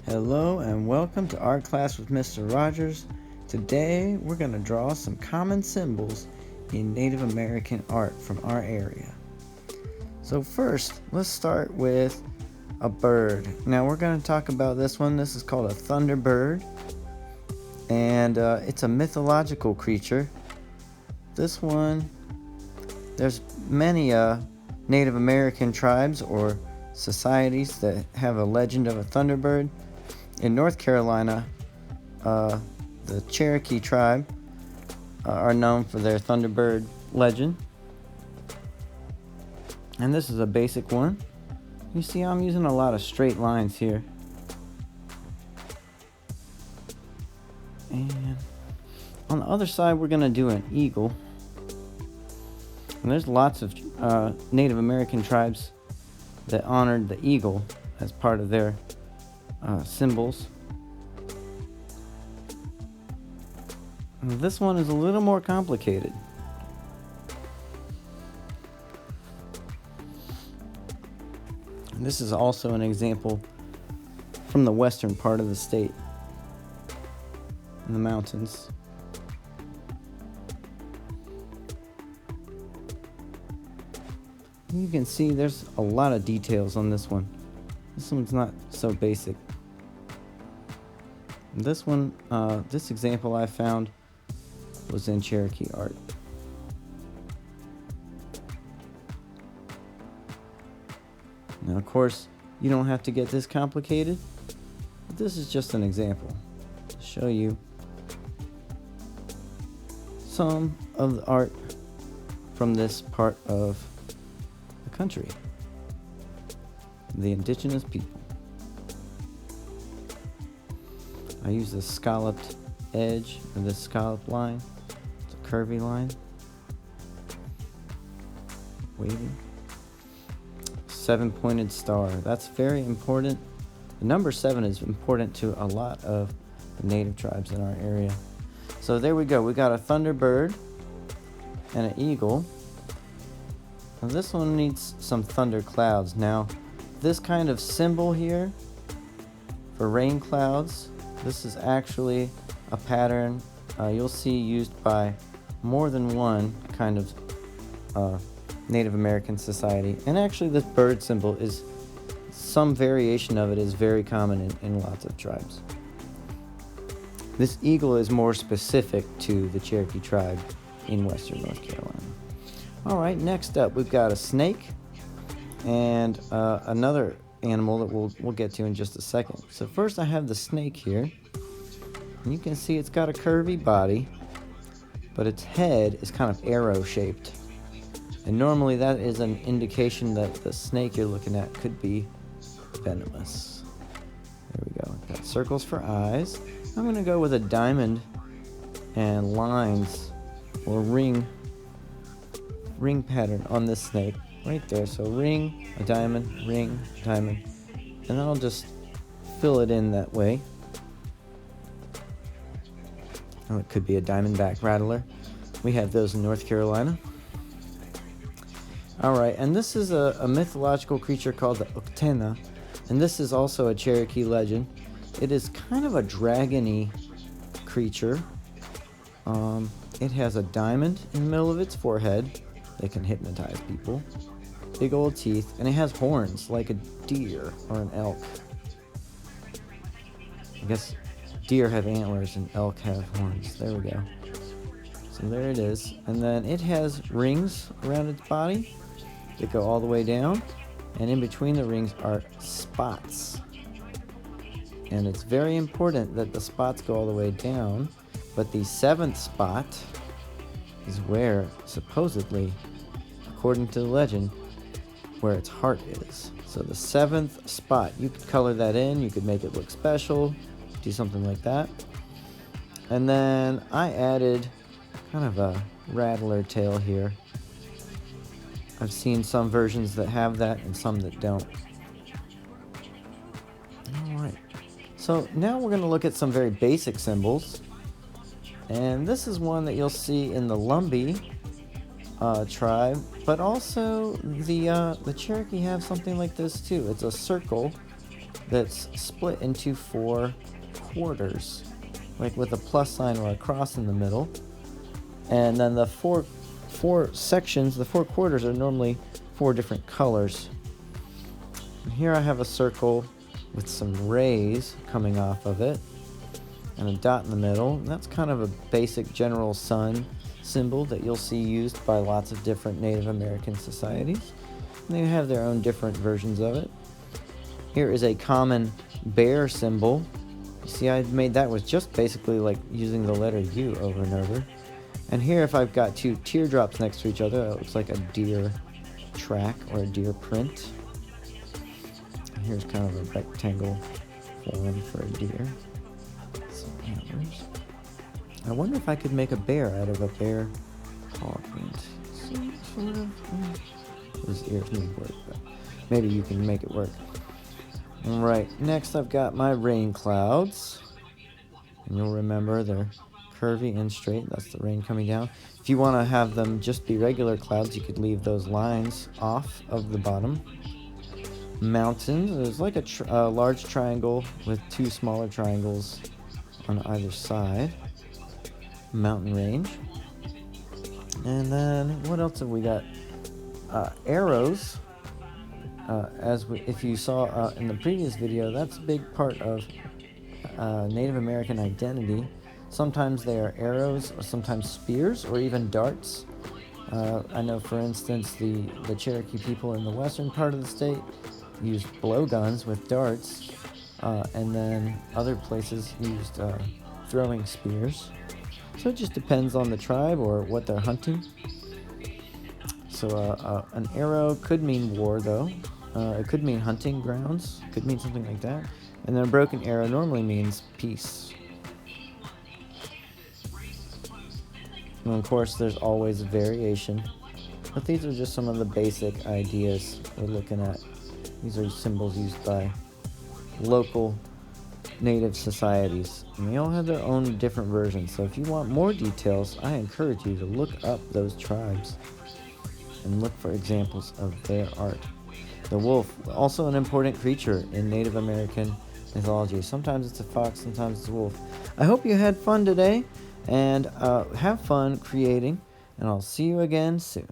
Hello and welcome to Art Class with Mr. Rogers. Today we're going to draw some common symbols in Native American art from our area. So first, let's start with a bird. Now we're going to talk about this one. This is called a Thunderbird, and it's a mythological creature. This one, there's many Native American tribes or societies that have a legend of a Thunderbird. In North Carolina, the Cherokee tribe are known for their Thunderbird legend. And this is a basic one. You see, I'm using a lot of straight lines here. And on the other side, we're going to do an eagle. And there's lots of Native American tribes that honored the eagle as part of their symbols. And this one is a little more complicated. And this is also an example from the western part of the state, in the mountains. You can see there's a lot of details on this one. This one's not so basic. This one, this example I found was in Cherokee art. Now, of course, you don't have to get this complicated, but this is just an example to show you some of the art from this part of the country, the indigenous people. I use this scalloped edge or this scalloped line. It's a curvy line. Waving. 7-pointed star. That's very important. The number 7 is important to a lot of the native tribes in our area. So there we go. We got a Thunderbird and an eagle. Now this one needs some thunder clouds. Now, this kind of symbol here for rain clouds, this is actually a pattern you'll see used by more than one kind of Native American society. And actually this bird symbol is, some variation of it is very common in lots of tribes. This eagle is more specific to the Cherokee tribe in western North Carolina. Alright, next up we've got a snake and another animal that we'll get to in just a second. So first I have the snake here, and you can see it's got a curvy body, but its head is kind of arrow shaped, and normally that is an indication that the snake you're looking at could be venomous. There we go. Got circles for eyes. I'm going to go with a diamond and lines or ring pattern on this snake right there. So ring, a diamond, ring, diamond, and then I'll just fill it in that way. Oh, it could be a diamondback rattler. We have those in North Carolina. Alright, and this is a mythological creature called the Octana, and this is also a Cherokee legend. It is kind of a dragon-y creature. It has a diamond in the middle of its forehead. They can hypnotize people. Big old teeth, and it has horns like a deer or an elk. I guess deer have antlers and elk have horns. There we go. So there it is. And then it has rings around its body that go all the way down, and in between the rings are spots. And it's very important that the spots go all the way down, but the 7th spot is where, supposedly, according to the legend, where its heart is. So the 7th spot, you could color that in, you could make it look special, do something like that. And then I added kind of a rattler tail here. I've seen some versions that have that and some that don't. Alright, so now we're going to look at some very basic symbols. And this is one that you'll see in the Lumbee tribe, but also the Cherokee have something like this too. It's a circle that's split into 4 quarters, like with a plus sign or a cross in the middle. And then the four sections, the 4 quarters, are normally 4 different colors. And here I have a circle with some rays coming off of it and a dot in the middle. And that's kind of a basic general sun symbol that you'll see used by lots of different Native American societies. And they have their own different versions of it. Here is a common bear symbol. You see, I made that with just basically like using the letter U over and over. And here, if I've got 2 teardrops next to each other, that looks like a deer track or a deer print. And here's kind of a rectangle form for a deer. Some antlers. I wonder if I could make a bear out of a bear paw print. Sort of. His ears need work, but maybe you can make it work. Alright, next I've got my rain clouds. And you'll remember they're curvy and straight. That's the rain coming down. If you want to have them just be regular clouds, you could leave those lines off of the bottom. Mountains, there's like a large triangle with 2 smaller triangles on either side. Mountain range. And then what else have we got? Arrows. If you saw in the previous video, that's a big part of Native American identity. Sometimes they are arrows, or sometimes spears, or even darts. I know, for instance, the Cherokee people in the western part of the state used blowguns with darts, and then other places used throwing spears. So it just depends on the tribe or what they're hunting. So an arrow could mean war, though. It could mean hunting grounds. It could mean something like that. And then a broken arrow normally means peace. And of course, there's always variation. But these are just some of the basic ideas we're looking at. These are symbols used by local native societies. And they all have their own different versions. So if you want more details, I encourage you to look up those tribes and look for examples of their art. The wolf, also an important creature in Native American mythology. Sometimes it's a fox, sometimes it's a wolf. I hope you had fun today, and have fun creating, and I'll see you again soon.